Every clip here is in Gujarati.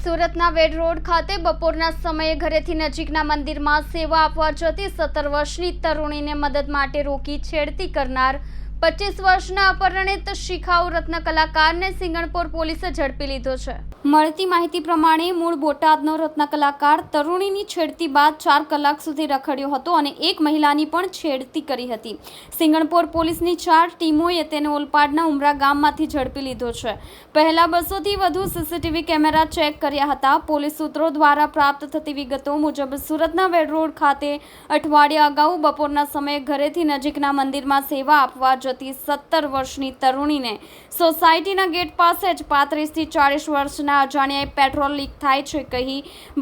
સુરતના વેડ રોડ ખાતે બપોરના સમયે ઘરેથી નજીકના મંદિરમાં સેવા આપવા જતી 17 વર્ષની તરુણીને મદદ માટે રોકી છેડતી કરનાર 25 વર્ષના અપરિણીત શિખાઉ રત્ન કલાકારને સિંગણપોર પોલીસે ઝડપી લીધો છે। મળતી માહિતી પ્રમાણે મૂળ બોટાદનો રત્ન કલાકાર તરુણીની છેડતી બાદ 4 કલાક સુધી રખડ્યો હતો અને એક મહિલાની પણ છેડતી કરી હતી। સિંગણપોર પોલીસની 4 ટીમોએ તેને ઓલપાડના ઉમરા ગામમાંથી ઝડપી લીધો છે। પહેલા 200થી વધુ સીસીટીવી કેમેરા ચેક કર્યા હતા। પોલીસ સૂત્રો દ્વારા પ્રાપ્ત થતી વિગતો મુજબ સુરતના વેડ રોડ ખાતે અઠવાડિયા અગાઉ બપોરના સમયે ઘરેથી નજીકના મંદિરમાં સેવા આપવા જતી 17 વર્ષની તરુણીને સોસાયટીના ગેટ પાસે જ 35 થી 40 વર્ષના અજાણ્યાએ પેટ્રોલ લીક થાય છે કહી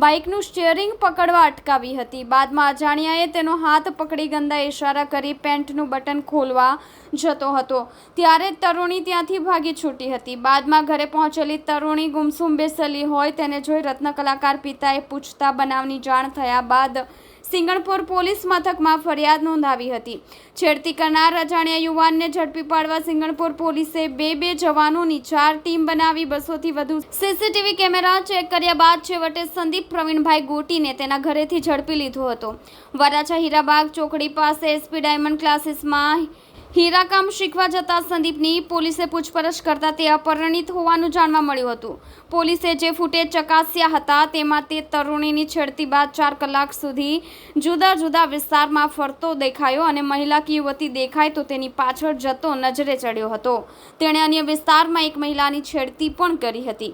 બાઇકનું સ્ટીયરિંગ પકડવા અટકાવી હતી। બાદમાં અજાણ્યાએ તેનો હાથ પકડી ગંદા ઇશારા કરી પેન્ટનું બટન ખોલવા જતો હતો ત્યારે તરુણી ત્યાંથી ભાગી છૂટી હતી। બાદમાં ઘરે પહોંચેલી તરુણી ગુમસુમ બેસેલી હોય તેને જોઈ રત્ન કલાકાર પિતાએ પૂછતા બનાવની જાણ થયા બાદ સિંગણપોર પોલીસ મથકમાં ફરિયાદ નોંધાવી હતી। છેડતી કરનાર અજાણ્યા યુવાનને ઝડપી પાડવા સિંગણપોર પોલીસે 2 જવાનોની 4 ટીમ બનાવી 200થી વધુ સીસીટીવી કેમેરા ચેક કર્યા બાદ છેવટે સંદીપ પ્રવીણભાઈ ગોટીને તેના ઘરેથી ઝડપી લીધો હતો। વરાછા હીરાબાગ ચોકડી પાસે એસપી ડાયમંડ ક્લાસીસમાં હીરાકામ શીખવા જતા સંદીપની પોલીસે પૂછપરછ કરતા તે અપરિણીત હોવાનું જાણવા મળ્યું હતું। પોલીસે જે ફૂટેજ ચકાસ્યા હતા તેમાં તે તરુણીની છેડતી બાદ 4 કલાક સુધી જુદા જુદા વિસ્તારમાં ફરતો દેખાયો અને મહિલા કે યુવતી દેખાય તો તેની પાછળ જતો નજરે ચડ્યો હતો। તેણે અન્ય વિસ્તારમાં એક મહિલાની છેડતી પણ કરી હતી।